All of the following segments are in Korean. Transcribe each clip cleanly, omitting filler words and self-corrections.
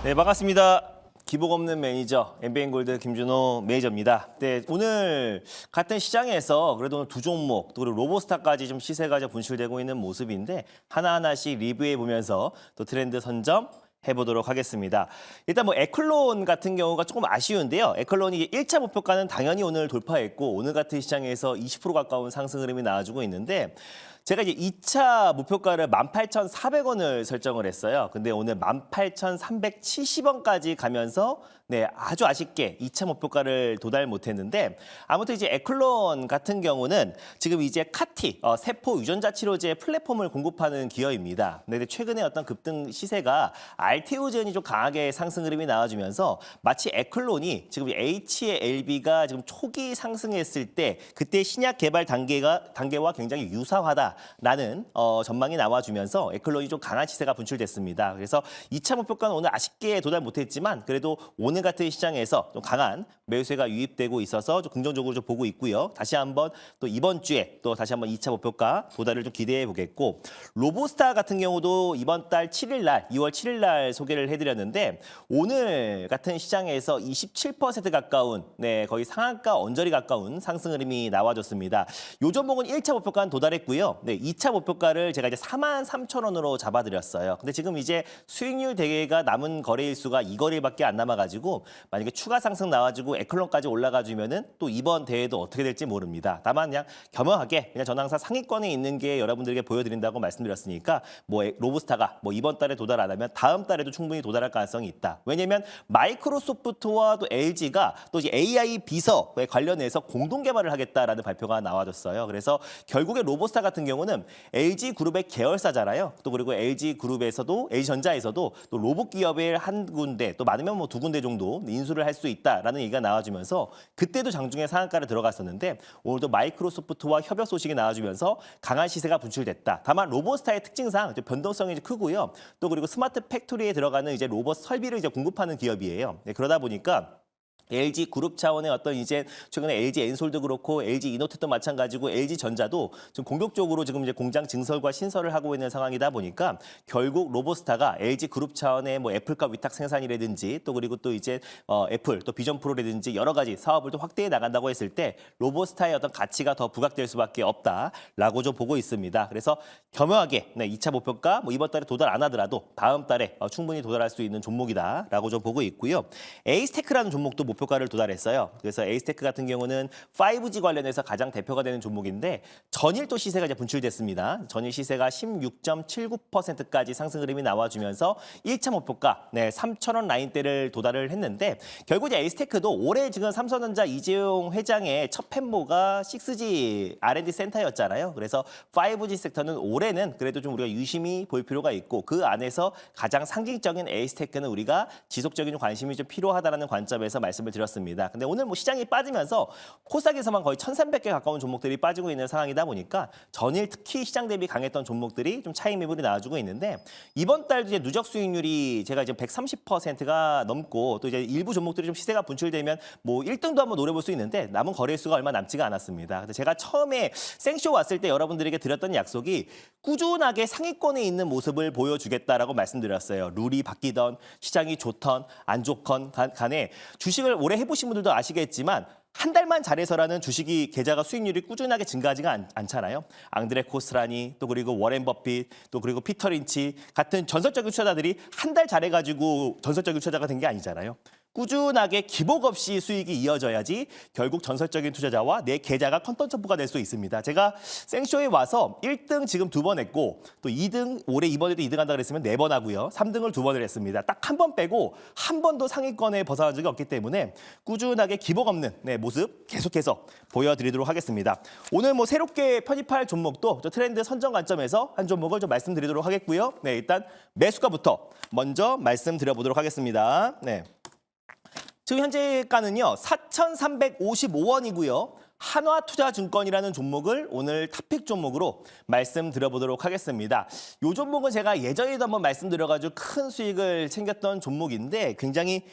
네, 반갑습니다. 기복 없는 매니저, 엠비엔골드 김준호 매니저입니다. 네, 오늘 같은 시장에서 그래도 오늘 두 종목, 또 그리고 로보스타까지 좀 시세가 좀 분출되고 있는 모습인데 하나하나씩 리뷰해 보면서 또 트렌드 선점 해보도록 하겠습니다. 일단 뭐 에클론 같은 경우가 조금 아쉬운데요. 에클론이 1차 목표가는 당연히 오늘 돌파했고 오늘 같은 시장에서 20% 가까운 상승 흐름이 나와주고 있는데 제가 이제 2차 목표가를 18,400원을 설정을 했어요. 근데 오늘 18,370원까지 가면서 네, 아주 아쉽게 2차 목표가를 도달 못했는데 아무튼 이제 에클론 같은 경우는 지금 이제 카티, 세포 유전자 치료제 플랫폼을 공급하는 기업입니다. 근데 최근에 어떤 급등 시세가 알테오젠이 좀 강하게 상승 흐름이 나와주면서 마치 에클론이 지금 HLB가 지금 초기 상승했을 때 그때 신약 개발 단계와 굉장히 유사하다라는 전망이 나와주면서 에클론이 좀 강한 시세가 분출됐습니다. 그래서 2차 목표가는 오늘 아쉽게 도달 못했지만 그래도 오늘 같은 시장에서 좀 강한 매수세가 유입되고 있어서 좀 긍정적으로 좀 보고 있고요. 다시 한번 또 이번 주에 또 다시 한번 2차 목표가 도달을 좀 기대해 보겠고 로보스타 같은 경우도 이번 달 7일 날 2월 7일 날 소개를 해드렸는데 오늘 같은 시장에서 27% 가까운 네 거의 상한가 언저리 가까운 상승 흐름이 나와줬습니다. 요 종목은 1차 목표가는 도달했고요. 네 2차 목표가를 제가 이제 43,000원으로 잡아드렸어요. 근데 지금 이제 수익률 대개가 남은 거래일수가 2거래일밖에 안 남아가지고 만약에 추가 상승 나와주고 에클론까지 올라가주면은 또 이번 대회도 어떻게 될지 모릅니다. 다만 그냥 겸허하게 그냥 저는 항상 상위권에 있는 게 여러분들에게 보여드린다고 말씀드렸으니까 뭐 로보스타가 뭐 이번 달에 도달 안 하면 다음 달에도 충분히 도달할 가능성이 있다. 왜냐면 마이크로소프트와 또 LG가 또 이제 AI 비서에 관련해서 공동 개발을 하겠다라는 발표가 나와줬어요. 그래서 결국에 로보스타 같은 경우는 LG 그룹의 계열사잖아요. 또 그리고 LG 그룹에서도 LG전자에서도 또 로봇 기업의 한 군데 또 많으면 뭐 두 군데 정도 인수를 할 수 있다라는 얘기가 나와주면서 그때도 장중에 상한가를 들어갔었는데 오늘도 마이크로소프트와 협력 소식이 나와주면서 강한 시세가 분출됐다. 다만 로보스타의 특징상 변동성이 크고요. 또 그리고 스마트 팩토리에 들어가는 이제 로봇 설비를 이제 공급하는 기업이에요. 네, 그러다 보니까 LG 그룹 차원의 어떤 이제 최근에 LG 엔솔도 그렇고 LG 이노텍도 마찬가지고 LG 전자도 지금 공격적으로 지금 이제 공장 증설과 신설을 하고 있는 상황이다 보니까 결국 로보스타가 LG 그룹 차원의 뭐 애플과 위탁 생산이라든지 또 그리고 또 이제 애플 또 비전 프로라든지 여러 가지 사업을 또 확대해 나간다고 했을 때 로보스타의 어떤 가치가 더 부각될 수밖에 없다라고 좀 보고 있습니다. 그래서 겸허하게 네, 2차 목표가 뭐 이번 달에 도달 안 하더라도 다음 달에 충분히 도달할 수 있는 종목이다라고 좀 보고 있고요. 에이스테크라는 종목도 목표가를 도달했어요. 그래서 에이스테크 같은 경우는 5G 관련해서 가장 대표가 되는 종목인데 전일 또 시세가 이제 분출됐습니다. 전일 시세가 16.79%까지 상승 흐름이 나와주면서 1차 목표가 네, 3,000원 라인대를 도달을 했는데 결국 이제 에이스테크도 올해 지금 삼성전자 이재용 회장의 첫 팬모가 6G R&D 센터였잖아요. 그래서 5G 섹터는 올해는 그래도 좀 우리가 유심히 볼 필요가 있고 그 안에서 가장 상징적인 에이스테크는 우리가 지속적인 관심이 좀 필요하다는 관점에서 말씀을 드렸습니다. 근데 오늘 뭐 시장이 빠지면서 코스닥에서만 거의 1,300개 가까운 종목들이 빠지고 있는 상황이다 보니까 전일 특히 시장 대비 강했던 종목들이 좀 차익 매물이 나와주고 있는데 이번 달도 이제 누적 수익률이 제가 이제 130%가 넘고 또 이제 일부 종목들이 좀 시세가 분출되면 뭐 1등도 한번 노려볼 수 있는데 남은 거래수가 얼마 남지가 않았습니다. 근데 제가 처음에 생쇼 왔을 때 여러분들에게 드렸던 약속이 꾸준하게 상위권에 있는 모습을 보여주겠다라고 말씀드렸어요. 룰이 바뀌던 시장이 좋던 안 좋건 간에 주식을 오래 해보신 분들도 아시겠지만 한 달만 잘해서라는 주식이 계좌가 수익률이 꾸준하게 증가하지가 않잖아요. 앙드레 코스라니 또 그리고 워렌 버핏 또 그리고 피터 린치 같은 전설적인 투자자들이 한 달 잘해가지고 전설적인 투자자가 된 게 아니잖아요. 꾸준하게 기복 없이 수익이 이어져야지 결국 전설적인 투자자와 내 계좌가 컨텐츠부가 될 수 있습니다. 제가 생쇼에 와서 1등 지금 2번 했고 또 2등 올해 이번에도 2등 한다 그랬으면 4번 하고요. 3등을 2번을 했습니다. 딱 한 번 빼고 한 번도 상위권에 벗어난 적이 없기 때문에 꾸준하게 기복 없는 네, 모습 계속해서 보여드리도록 하겠습니다. 오늘 뭐 새롭게 편입할 종목도 저 트렌드 선정 관점에서 한 종목을 좀 말씀드리도록 하겠고요. 네, 일단 매수가부터 먼저 말씀드려보도록 하겠습니다. 네. 지금 현재가는요 4,355원이고요. 한화투자증권이라는 종목을 오늘 탑픽 종목으로 말씀드려보도록 하겠습니다. 이 종목은 제가 예전에도 한번 말씀드려가지고 큰 수익을 챙겼던 종목인데 굉장히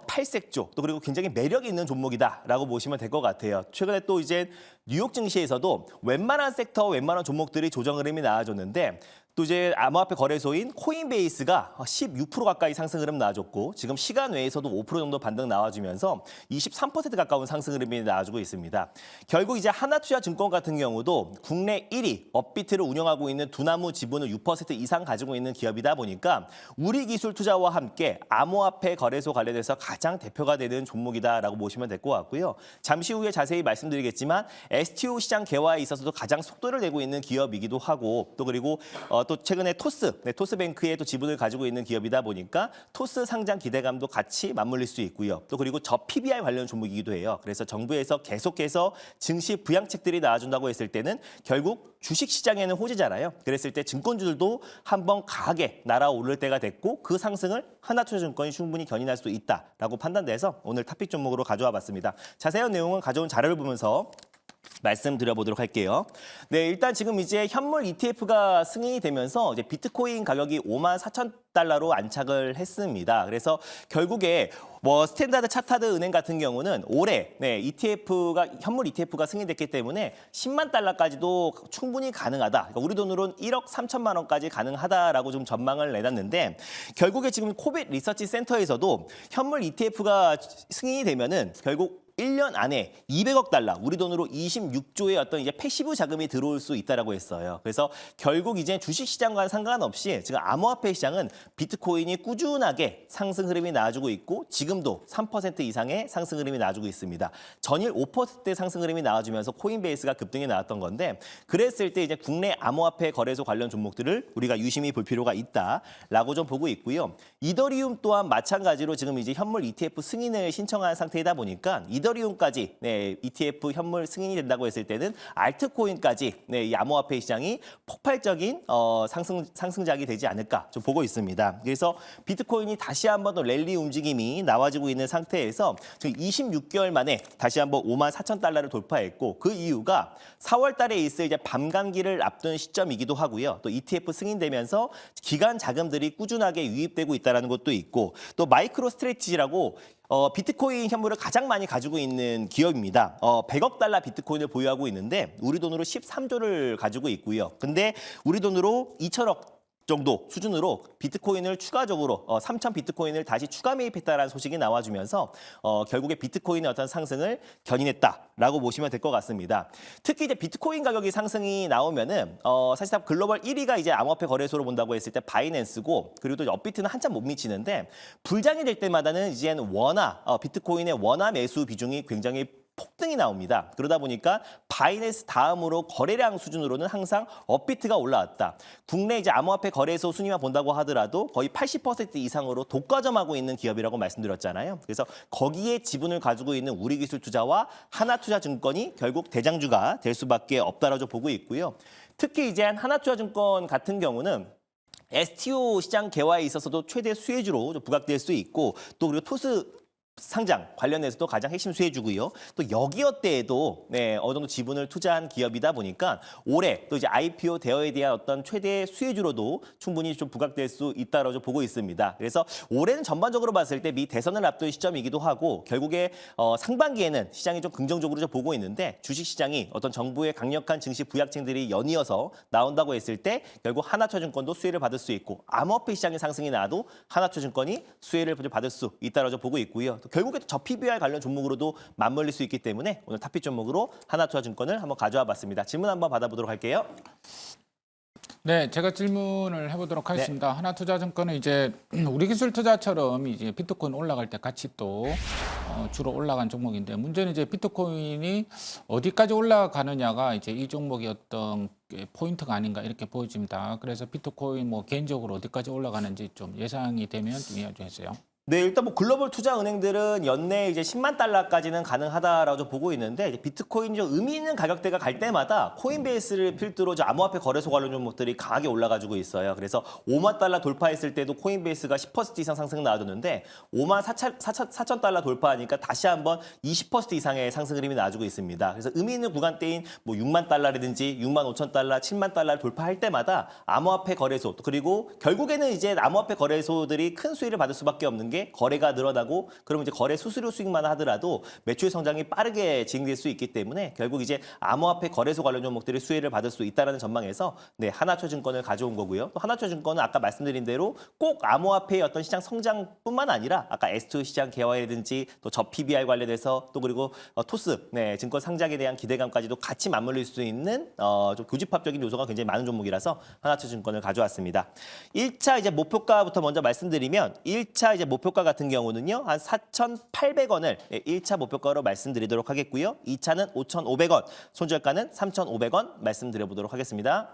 팔색조 또 그리고 굉장히 매력 있는 종목이다라고 보시면 될 것 같아요. 최근에 또 이제 뉴욕 증시에서도 웬만한 섹터, 웬만한 종목들이 조정 흐름이 나와줬는데 또 이제 암호화폐 거래소인 코인베이스가 16% 가까이 상승 흐름 나와줬고 지금 시간 외에서도 5% 정도 반등 나와주면서 23% 가까운 상승 흐름이 나와주고 있습니다. 결국 이제 하나투자증권 같은 경우도 국내 1위 업비트를 운영하고 있는 두나무 지분을 6% 이상 가지고 있는 기업이다 보니까 우리 기술 투자와 함께 암호화폐 거래소 관련해서 가장 대표가 되는 종목이다라고 보시면 될 것 같고요. 잠시 후에 자세히 말씀드리겠지만 STO 시장 개화에 있어서도 가장 속도를 내고 있는 기업이기도 하고 또 그리고 또 최근에 토스뱅크에 또 지분을 가지고 있는 기업이다 보니까 토스 상장 기대감도 같이 맞물릴 수 있고요. 또 그리고 저 PBR 관련 종목이기도 해요. 그래서 정부에서 계속해서 증시 부양책들이 나와준다고 했을 때는 결국 주식시장에는 호재잖아요. 그랬을 때 증권주들도 한번 강하게 날아오를 때가 됐고 그 상승을 하나투자증권이 충분히 견인할 수 있다라고 판단돼서 오늘 탑픽 종목으로 가져와 봤습니다. 자세한 내용은 가져온 자료를 보면서 말씀드려보도록 할게요. 네, 일단 지금 이제 현물 ETF가 승인이 되면서 이제 비트코인 가격이 54,000달러로 안착을 했습니다. 그래서 결국에 스탠다드 차타드 은행 같은 경우는 올해 현물 ETF가 승인됐기 때문에 10만 달러까지도 충분히 가능하다. 그러니까 우리 돈으로는 1억 3천만 원까지 가능하다라고 좀 전망을 내놨는데 결국에 지금 코빗 리서치 센터에서도 현물 ETF가 승인이 되면은 결국 1년 안에 200억 달러, 우리 돈으로 26조의 어떤 이제 패시브 자금이 들어올 수 있다라고 했어요. 그래서 결국 이제 주식 시장과 상관없이 지금 암호화폐 시장은 비트코인이 꾸준하게 상승 흐름이 나와주고 있고 지금도 3% 이상의 상승 흐름이 나와주고 있습니다. 전일 5%대 상승 흐름이 나와주면서 코인베이스가 급등이 나왔던 건데 그랬을 때 이제 국내 암호화폐 거래소 관련 종목들을 우리가 유심히 볼 필요가 있다라고 좀 보고 있고요. 이더리움 또한 마찬가지로 지금 이제 현물 ETF 승인을 신청한 상태이다 보니까 이더리움까지 ETF 현물 승인이 된다고 했을 때는 알트코인까지 이 암호화폐 시장이 폭발적인 상승작이 되지 않을까 좀 보고 있습니다. 그래서 비트코인이 다시 한번 더 랠리 움직임이 나와지고 있는 상태에서 지금 26개월 만에 다시 한번 54,000달러를 돌파했고 그 이유가 4월 달에 있을 이제 밤감기를 앞둔 시점이기도 하고요. 또 ETF 승인되면서 기관 자금들이 꾸준하게 유입되고 있다는 것도 있고 또 마이크로 스트레티지라고 비트코인 현물을 가장 많이 가지고 있는 기업입니다. 100억 달러 비트코인을 보유하고 있는데 우리 돈으로 13조를 가지고 있고요. 근데 우리 돈으로 2천억 정도 수준으로 비트코인을 추가적으로 3천 비트코인을 다시 추가 매입했다라는 소식이 나와주면서 결국에 비트코인의 어떤 상승을 견인했다라고 보시면 될 것 같습니다. 특히 이제 비트코인 가격이 상승이 나오면은 사실상 글로벌 1위가 이제 암호화폐 거래소로 본다고 했을 때 바이낸스고 그리고 또 업비트는 한참 못 미치는데 불장이 될 때마다는 이제는 비트코인의 원화 매수 비중이 굉장히 폭등이 나옵니다. 그러다 보니까 바이낸스 다음으로 거래량 수준으로는 항상 업비트가 올라왔다. 국내 이제 암호화폐 거래소 순위만 본다고 하더라도 거의 80% 이상으로 독과점하고 있는 기업이라고 말씀드렸잖아요. 그래서 거기에 지분을 가지고 있는 우리기술투자와 하나투자증권이 결국 대장주가 될 수밖에 없다라고 보고 있고요. 특히 이제 하나투자증권 같은 경우는 STO 시장 개화에 있어서도 최대 수혜주로 부각될 수 있고 또 그리고 토스 상장 관련해서도 가장 핵심 수혜주고요. 또 여기어 때에도 어느 정도 지분을 투자한 기업이다 보니까 올해 또 이제 IPO 대여에 대한 어떤 최대 수혜주로도 충분히 좀 부각될 수 있다고 보고 있습니다. 그래서 올해는 전반적으로 봤을 때 미 대선을 앞둔 시점이기도 하고 결국에 상반기에는 시장이 좀 긍정적으로 좀 보고 있는데 주식시장이 어떤 정부의 강력한 증시 부양책들이 연이어서 나온다고 했을 때 결국 하나투자증권도 수혜를 받을 수 있고 암호화폐 시장의 상승이 나도 하나투자증권이 수혜를 받을 수 있다고 보고 있고요. 결국에 저 PBR 관련 종목으로도 맞물릴 수 있기 때문에 오늘 탑픽 종목으로 하나투자증권을 한번 가져와 봤습니다. 질문 한번 받아보도록 할게요. 네, 제가 질문을 해보도록 하겠습니다. 하나투자증권은 이제 우리기술투자처럼 이제 비트코인 올라갈 때 같이 또 주로 올라간 종목인데 문제는 이제 비트코인이 어디까지 올라가느냐가 이제 이 종목의 어떤 포인트가 아닌가 이렇게 보여집니다. 그래서 비트코인 개인적으로 어디까지 올라가는지 좀 예상이 되면 좀 이해해 주세요. 네, 일단 글로벌 투자 은행들은 연내 이제 10만 달러까지는 가능하다라고 보고 있는데 이제 비트코인이 좀 의미 있는 가격대가 갈 때마다 코인베이스를 필두로 암호화폐 거래소 관련 종목들이 강하게 올라가지고 있어요. 그래서 5만 달러 돌파했을 때도 코인베이스가 10% 이상 상승 나와줬는데 5만 4천 달러 돌파하니까 다시 한번 20% 이상의 상승 흐름이 나와주고 있습니다. 그래서 의미 있는 구간대인 6만 달러라든지 6만 5천 달러, 7만 달러를 돌파할 때마다 암호화폐 거래소 그리고 결국에는 이제 암호화폐 거래소들이 큰 수혜를 받을 수밖에 없는 게 만약에 거래가 늘어나고 그럼 이제 거래 수수료 수익만 하더라도 매출 성장이 빠르게 진행될 수 있기 때문에 결국 이제 암호화폐 거래소 관련 종목들이 수혜를 받을 수 있다라는 전망에서 네, 하나투자증권을 가져온 거고요. 또 하나투자증권은 아까 말씀드린 대로 꼭 암호화폐의 어떤 시장 성장뿐만 아니라 아까 S2 시장 개화라든지 또 저 PBR 관련해서 또 그리고 토스 네, 증권 상장에 대한 기대감까지도 같이 맞물릴 수 있는 좀 교집합적인 요소가 굉장히 많은 종목이라서 하나투자증권을 가져왔습니다. 1차 이제 목표가부터 먼저 말씀드리면 1차 이제 목표가 같은 경우는요. 한 4,800원을 1차 목표가로 말씀드리도록 하겠고요. 2차는 5,500원, 손절가는 3,500원 말씀드려보도록 하겠습니다.